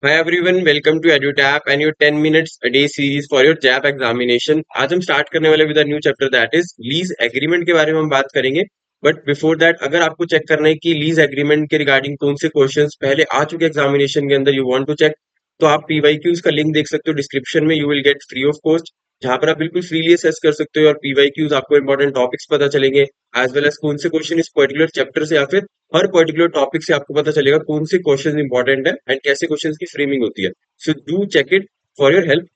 Hi everyone, welcome to EduTap and your 10 minutes a day series for your JAP examination. आज हम start करने वाले with a new chapter that is lease agreement के बारे में हम बात करेंगे. बट बिफोर दैट अगर आपको चेक करना है कि लीज एग्रीमेंट के रिगार्डिंग कौन से क्वेश्चंस पहले आ चुके एग्जामिनेशन के अंदर यू वांट टू चेक, तो आप पीवाईक्यूज का लिंक देख सकते हो डिस्क्रिप्शन में. You will get free of cost, जहां पर आप बिल्कुल फ्रीली असेस कर सकते हो और पीवाईक्यूज आपको इंपॉर्टेंट टॉपिक्स पता चलेंगे एज वेल एज कौन से क्वेश्चन इस पर्टिकुलर चैप्टर से या फिर हर पर्टिकुलर टॉपिक से आपको पता चलेगा कौन से क्वेश्चन इंपॉर्टेंट है एंड कैसे क्वेश्चन की फ्रेमिंग होती है. So do check it for your help.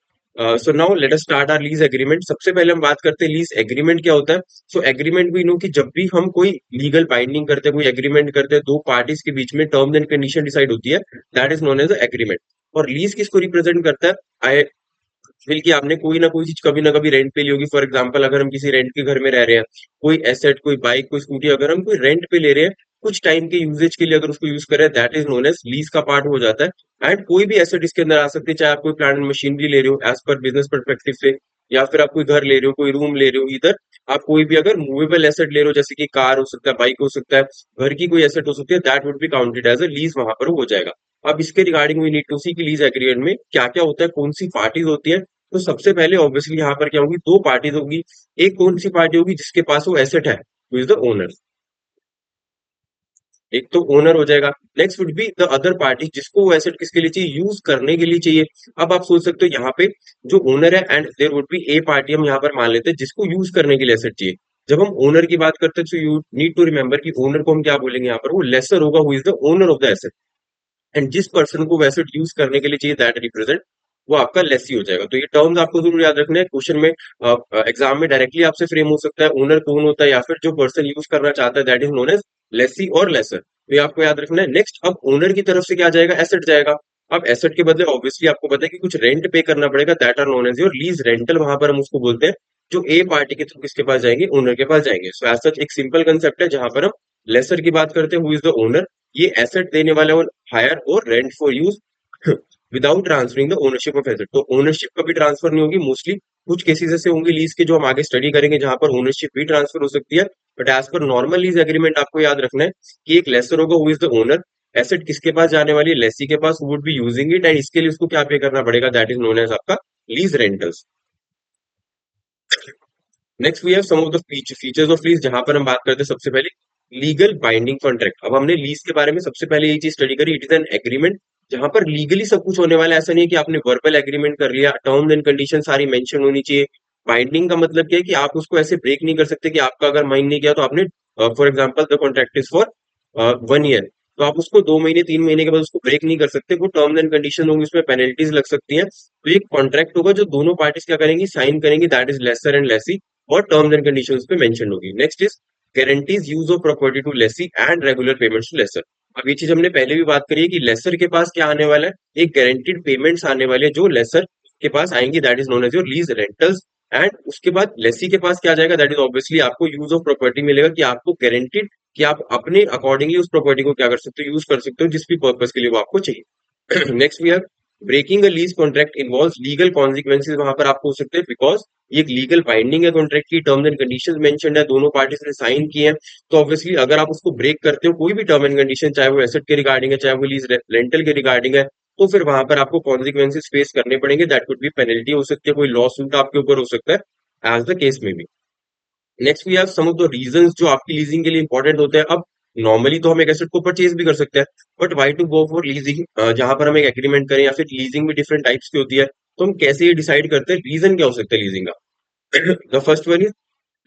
So now let us start our lease agreement. सबसे पहले हम बात करते हैं लीज एग्रीमेंट क्या होता है. सो एग्रीमेंट वी नो कि जब भी हम कोई लीगल बाइंडिंग करते हैं, कोई एग्रीमेंट करते हैं, दो पार्टीज के बीच में टर्म्स एंड कंडीशन डिसाइड होती है, that is known as agreement. और लीज किसको रिप्रेजेंट करता है? आई फील कि आपने कोई ना कोई चीज कभी ना कभी रेंट पे ली होगी. फॉर एग्जाम्पल अगर हम किसी रेंट के घर में रह रहे हैं, कोई एसेट, कोई बाइक, कोई स्कूटी अगर हम कोई रेंट पे ले रहे हैं कुछ टाइम के यूजेज के लिए, अगर उसको यूज कर रहे हैं, that is known as lease का पार्ट हो जाता है. एंड कोई भी एसेट इसके अंदर आ सकती है, चाहे आप कोई प्लांट एंड मशीनरी ले रहे हो एज पर बिजनेस परस्पेक्टिव से, या फिर आप कोई घर ले रहे हो, कोई रूम ले रहे हो. इधर आप कोई भी अगर मूवेबल एसेट ले रहे हो, जैसे कि कार हो सकता है, बाइक हो सकता है, घर की कोई एसेट हो सकती है, that would be counted as a lease, वहां पर हो जाएगा. अब इसके regarding we need to see कि लीज एग्रीमेंट में क्या क्या होता है, कौन सी पार्टीज होती है. तो सबसे पहले ऑब्वियसली यहाँ पर क्या होगी, दो पार्टीज होगी. एक कौन सी पार्टी होगी जिसके पास वो एसेट है, हु इज द ओनर. एक तो ओनर हो जाएगा. Next would be the other party, जिसको वो एसेट किसके लिए चाहिए, यूज करने के लिए चाहिए. अब आप सोच सकते हो यहाँ पे जो ओनर है and there would be a party, हम यहाँ पर मान लेते हैं जिसको यूज करने के लिए एसेट चाहिए. जब हम ओनर की बात करते हैं तो यू नीड टू रिमेंबर कि ओनर को हम क्या बोलेंगे यहाँ पर, वो लेसर होगा who is the owner of the asset. And जिस पर्सन को वैसे यूज करने के लिए चाहिए, दैट रिप्रेजेंट, वो आपका लेसी हो जाएगा. तो ये टर्म्स आपको जरूर याद रखना है. क्वेश्चन में एग्जाम में डायरेक्टली आपसे फ्रेम हो सकता है ओनर कौन होता है, या फिर जो पर्सन यूज करना चाहता है, that is known as lessee और लेसर. तो ये आपको याद रखना है. नेक्स्ट अब ओनर की तरफ से क्या जाएगा, एसेट जाएगा. अब एसेट के बदले ऑब्वियसली आपको पता है कि कुछ रेंट पे करना पड़ेगा, that are known as your lease rental, वहां पर हम उसको बोलते हैं. जो ए पार्टी के थ्रू किसके पास जाएंगे, ओनर के पास जाएंगे. सो एज सच एक सिंपल कंसेप्ट है जहां पर हम लेसर की बात करते हैं, हु इज द ओनर. ये एसेट देने वाला वो हायर और rent for use without transferring the ownership of asset. तो ओनरशिप कभी ट्रांसफर नहीं होगी. मोस्टली कुछ केसेस ऐसे होंगे लीज के जो हम आगे स्टडी करेंगे जहां पर ओनरशिप भी ट्रांसफर हो सकती है. But as per normal lease agreement आपको याद रखना है कि एक लेसर होगा who is the owner. Asset किसके पास जाने वाली है, लेसी के पास, would be using it, and इसके लिए उसको क्या पे करना पड़ेगा, दैट इज नोन एज आपका lease rentals. Next we have some of the features of lease, जहां पर हम बात करते हैं सबसे पहले लीगल बाइंडिंग कॉन्ट्रैक्ट. अब हमने लीज के बारे में सबसे पहले ये चीज स्टडी करी, इट इज एन एग्रीमेंट जहां पर लीगली सब कुछ होने वाला है. ऐसा नहीं है कि आपने वर्बल एग्रीमेंट कर लिया, टर्म्स एंड कंडीशन सारी मेंशन होनी चाहिए. बाइंडिंग का मतलब क्या है कि आप उसको ऐसे ब्रेक नहीं कर सकते कि आपका अगर माइंड नहीं किया तो आपने, for example the contract is for 1 year, तो आप उसको 2 महीने 3 महीने के बाद उसको ब्रेक नहीं कर सकते. वो टर्म्स एंड कंडीशन होंगी, उसमें पेनल्टीज लग सकती हैं. तो ये कॉन्ट्रैक्ट होगा जो दोनों पार्टीज क्या करेंगी, साइन करेंगे, that is lessor and lessee, और टर्म्स एंड कंडीशंस पे मेंशन होगी. Next is guarantees use of property to lessee and regular payments to lessor. अब ये चीज हमने पहले भी बात करी है कि लेसर के पास क्या आने वाला है, एक गारंटीड पेमेंट्स आने वाले हैं जो लेसर के पास आएंगी, that is known as your lease rentals. And उसके बाद लेसी के पास क्या जाएगा, दैट इज ऑब्वियसली आपको यूज ऑफ प्रॉपर्टी मिलेगा, कि आपको गारंटीड कि आप अपने अकॉर्डिंगली उस प्रॉपर्टी को क्या कर सकते हो, यूज कर सकते हो जिस भी पर्पज के लिए वो आपको चाहिए. Next we have breaking a lease contract involves legal consequences. वहां पर आपको हो सकते हैं बिकॉज ये एक लीगल बाइंडिंग है, कॉन्ट्रैक्ट की टर्म्स एंड कंडीशंस मेंशन्ड है, दोनों पार्टीज ने साइन किए हैं. तो ऑब्वियसली अगर आप उसको ब्रेक करते हो कोई भी टर्म एंड कंडीशन, चाहे वो एसेट के रिगार्डिंग है, चाहे वो लीज रेंटल के रिगार्डिंग है, तो फिर वहां पर आपको कॉन्सिक्वेंसेज फेस करने पड़ेंगे. दैट कुड बी पेनल्टी हो सकती है, कोई लॉ सूट आपके ऊपर हो सकता है, एज द केस में भी. Next we have some of the reasons जो आपकी लीजिंग के लिए इंपॉर्टेंट होते हैं. अब नॉर्मली तो हम एक एसेट को परचेज भी कर सकते हैं, but why to go for leasing, जहां पर हम एक एग्रीमेंट करें, या फिर लीजिंग भी डिफरेंट टाइप्स की होती है. तो हम कैसे ये डिसाइड करते हैं, रीजन क्या हो सकता है लीजिंग का. The first one is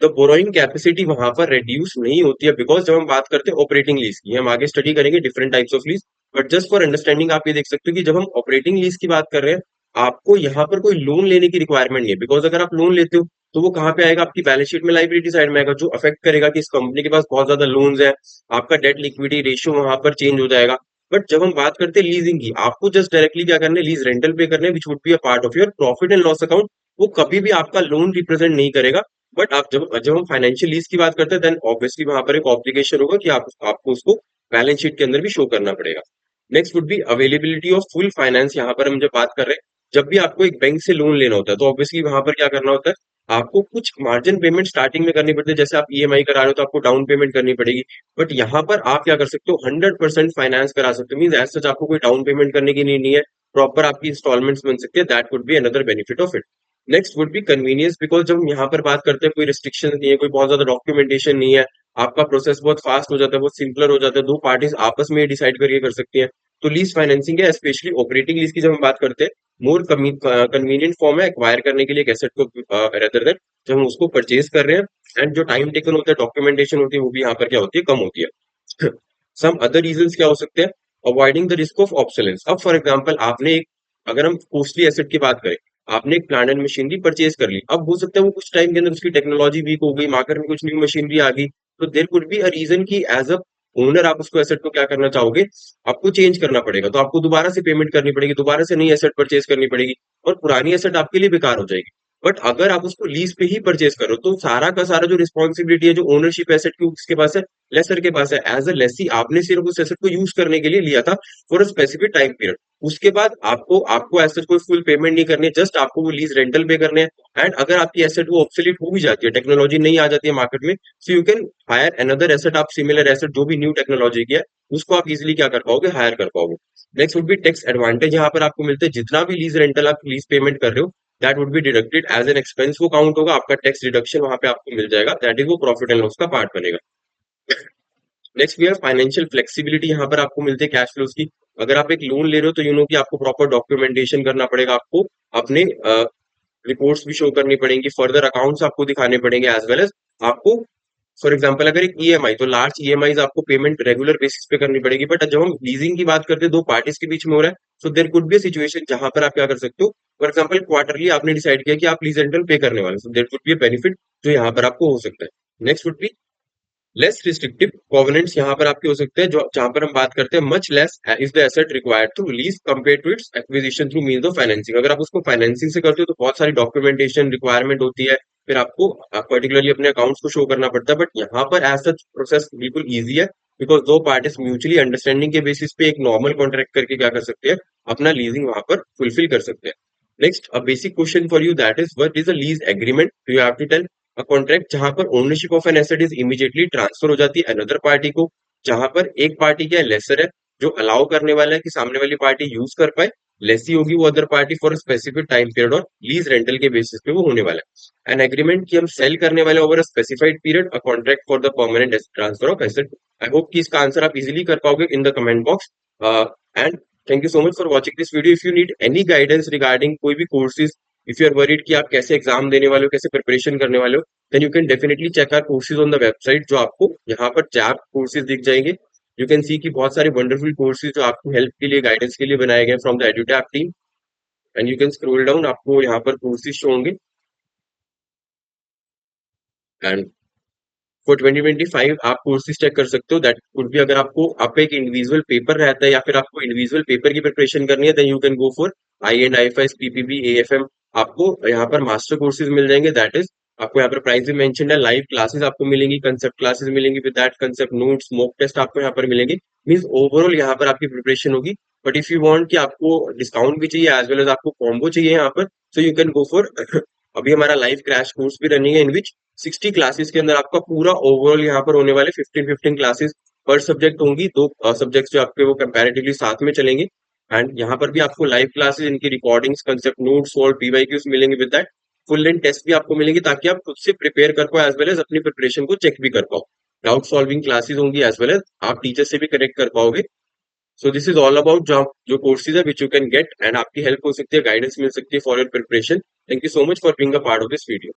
the borrowing capacity वहां पर रिड्यूस नहीं होती है, बिकॉज जब हम बात करते हैं ऑपरेटिंग लीज की, हम आगे स्टडी करेंगे different types of lease, but just for understanding आप ये देख सकते हो कि जब हम ऑपरेटिंग लीज की बात कर रहे हैं, आपको यहाँ पर कोई लोन लेने की रिक्वायरमेंट नहीं है. बिकॉज अगर आप लोन लेते हो तो वो कहाँ पे आएगा, आपकी बैलेंस शीट में लाइबिलिटी साइड में आएगा, जो अफेक्ट करेगा कि इस कंपनी के पास बहुत ज्यादा लोन्स है, आपका डेट लिक्विडिटी रेशियो वहां पर चेंज हो जाएगा. बट जब हम बात करते हैं लीजिंग की, आपको जस्ट डायरेक्टली क्या करना है, लीज रेंटल पे करना है, which would be a part of your profit and loss account. वो कभी भी आपका लोन रिप्रेजेंट नहीं करेगा. बट आप जब जब हम फाइनेंशियल लीज की बात करते हैं, देन ऑब्वियसली वहां पर एक ऑब्लिगेशन होगा कि आपको उसको बैलेंस शीट के अंदर भी शो करना पड़ेगा. Next would B availability of full finance. यहाँ पर हम जब बात कर रहे हैं, जब भी आपको एक बैंक से लोन लेना होता है तो ऑब्वियसली वहां पर क्या करना होता है, आपको कुछ मार्जिन पेमेंट स्टार्टिंग में करनी पड़ती है, जैसे आप ईएमआई करा रहे हो तो आपको डाउन पेमेंट करनी पड़ेगी। बट यहाँ पर आप क्या कर सकते हो, 100% फाइनेंस करा सकते हो, मीन एज सच आपको कोई डाउन पेमेंट करने की नहीं है, प्रॉपर आपकी इंस्टॉलमेंट्स बन सकती है। That would be another benefit of it. Next would B convenience, because जब हम यहाँ पर बात करते हैं कोई रिस्ट्रिक्शन नहीं है, कोई बहुत ज्यादा डॉक्यूमेंटेशन नहीं है, आपका प्रोसेस बहुत फास्ट हो जाता है, बहुत सिंपलर हो जाता है, दो पार्टीज आपस में डिसाइड करके कर सकती हैं। तो लीज फाइनेंसिंग है, स्पेशली ऑपरेटिंग लीज की जब हम बात करते हैं, मोर कन्वीनियंट फॉर्म है एक्वायर करने के लिए एक एसेट को, रेदर देन जब हम उसको परचेज कर रहे हैं। एंड जो टाइम टेकन होता है, डॉक्यूमेंटेशन होती है, वो भी यहाँ पर क्या होती है, कम होती है। सम अदर रीजंस क्या हो सकते हैं, avoiding the risk of obsolescence. अब फॉर एग्जांपल आपने एक, अगर हम कॉस्टली एसेट की बात करें, आपने एक प्लांट एंड मशीनरी परचेज कर ली, अब हो सकता है वो कुछ टाइम के अंदर उसकी टेक्नोलॉजी वीक हो गई, मार्केट में कुछ न्यू मशीनरी आ गई, तो there could be a reason कि एज अ ओनर आप उसको एसेट को क्या करना चाहोगे, आपको चेंज करना पड़ेगा, तो आपको दोबारा से पेमेंट करनी पड़ेगी, दोबारा से नई एसेट परचेज करनी पड़ेगी, और पुरानी एसेट आपके लिए बेकार हो जाएगी। बट अगर आप उसको लीज पे ही परचेज करो, तो सारा का सारा जो रिस्पॉन्सिबिलिटी है, जो ओनरशिप एसेट की किसके पास है, लेसर के पास है। एज अ लेसी आपने सिर्फ उस एसेट को यूज करने के लिए लिया था for a specific time period. उसके बाद आपको आपको एसेट कोई फुल पेमेंट नहीं करनी है, जस्ट आपको वो लीज रेंटल पे करने हैं। एंड अगर आपकी एसेट वो ऑब्सोलीट हो भी जाती है, टेक्नोलॉजी नहीं आ जाती है मार्केट में, so you can hire another asset, आप सिमिलर एसेट जो भी न्यू टेक्नोलॉजी की है, उसको आप इजिली क्या कर पाओगे, हायर कर पाओगे। Next would be tax advantage, यहाँ पर आपको मिलते हैं जितना भी लीज रेंटल आप लीज पेमेंट कर रहे हो, that would be deducted as an expense, वो काउंट होगा, आपका टैक्स डिडक्शन वहां पे आपको मिल जाएगा, दैट इज वो प्रॉफिट एंड लॉस का पार्ट बनेगा। Next we have financial flexibility, यहाँ पर आपको मिलते हैं कैश फ्लोज की। अगर आप एक लोन ले रहे हो तो यू नो कि आपको प्रॉपर डॉक्यूमेंटेशन करना पड़ेगा, आपको अपने रिपोर्ट्स भी शो करनी पड़ेंगी, फर्दर अकाउंट्स आपको दिखाने पड़ेंगे, एज वेल एज आपको, फॉर एग्जाम्पल अगर एक ईएमआई, तो लार्ज ईएमआई आपको पेमेंट रेगुलर बेसिस पे करनी पड़ेगी। बट जब हम लीजिंग की बात करते हैं, दो पार्टीज के बीच में हो रहा है, सो देर कुड बी सिचुएशन जहां पर आप क्या कर सकते हो, फॉर एग्जाम्पल क्वार्टरली आपने डिसाइड किया कि आप लीज रेंटल पे करने वाले, सो देर कुड बी बेनिफिट जो यहाँ पर आपको हो सकता है। Next would be less restrictive covenants, यहाँ पर आपके हो सकते हैं, जो जहां पर हम बात करते हैं much less is the asset required to lease compare to its acquisition through means of financing. अगर आप उसको फाइनेंसिंग से करते हो तो बहुत सारी डॉक्यूमेंटेशन रिक्वायरमेंट होती है, फिर आपको पर्टिकुलरली अपने अकाउंट्स को शो करना पड़ता है। बट यहाँ पर एज सच प्रोसेस बिल्कुल ईजी है, बिकॉज दो पार्टीज म्यूचुअली अंडरस्टैंडिंग के बेसिस पे एक नॉर्मल कॉन्ट्रैक्ट करके क्या कर सकते हैं, अपना लीजिंग वहां पर फुलफिल कर सकते हैं। Next a basic question for you, that is what is a lease agreement, you have to tell. A contract जहां पर ownership of an asset is immediately transfer हो जाती है अनदर पार्टी को, जहां पर एक पार्टी क्या लेसर है, जो अलाउ करने वाला है कि सामने वाली पार्टी यूज कर पाए, लेसी होगी वो other party for specific time period, और लीज रेंटल के बेसिस पे वो होने वाला है। एन एग्रीमेंट की हम सेल करने वाले over a specified period, a contract for the permanent transfer of asset. I hope कि इसका आंसर आप इजीली कर पाओगे in the comment box. And thank you so much for watching this video. If you need any guidance regarding कोई भी courses, if you are worried कि आप कैसे एग्जाम देने वाले हो, कैसे प्रिपरेशन करने वाले हो, then you can definitely check our courses on the website, जो आपको यहाँ पर जैप कोर्सेज दिख जाएंगे। यू कैन सी कि बहुत सारे वंडरफुल कोर्सेज जो आपकी हेल्प के लिए, गाइडेंस के लिए बनाए गए from the एडुटैप team. And you can scroll down, आपको यहाँ पर कोर्सेज शो होंगे। एंड फॉर 2025 आप कोर्सेज चेक कर सकते हो, दैट कुड भी, अगर आपको आप एक इंडिविजुअल पेपर रहता है या फिर आपको इंडिविजुअल पेपर की प्रिपरेशन करनी है, then you can go for I and I F S, PPB, AFM. आपको यहाँ पर मास्टर कोर्सेज मिल जाएंगे, दैट इज आपको यहाँ पर प्राइस भी मेंशन है, लाइव क्लासेस आपको मिलेंगी, कंसेप्ट क्लासेस मिलेंगी, with that concept notes, mock test आपको यहाँ पर मिलेंगे। मींस ओवरऑल यहाँ पर आपकी प्रिपरेशन होगी। बट इफ यू वांट कि आपको डिस्काउंट भी चाहिए एज वेल एज आपको कॉम्बो चाहिए यहाँ पर, so you can go for अभी हमारा लाइव क्रैश कोर्स भी रनिंग है, इन विच 60 क्लासेस के अंदर आपका पूरा ओवरऑल यहाँ पर होने वाले 15 क्लासेस पर सब्जेक्ट होंगी, दो सब्जेक्ट्स जो आपके वो कंपैरेटिवली साथ में चलेंगे। एंड यहाँ पर भी आपको लाइव क्लासेस, इनकी रिकॉर्डिंग्स, कंसेप्ट नोट्स और पीवाईक्यूज मिलेंगे, with that full length test भी आपको मिलेंगे, ताकि आप खुद से प्रिपेयर कर पाओ, एज वेल एज अपनी प्रिपरेशन को चेक भी कर पाओ। डाउट सॉल्विंग क्लासेस होंगी, एज वेल एज आप टीचर से भी कनेक्ट कर पाओगे। So this is all about जो कोर्सेज है which you can get, and आपकी हेल्प हो सकती है, गाइडेंस मिल सकती है for your preparation. Thank you so much for being a part of this video.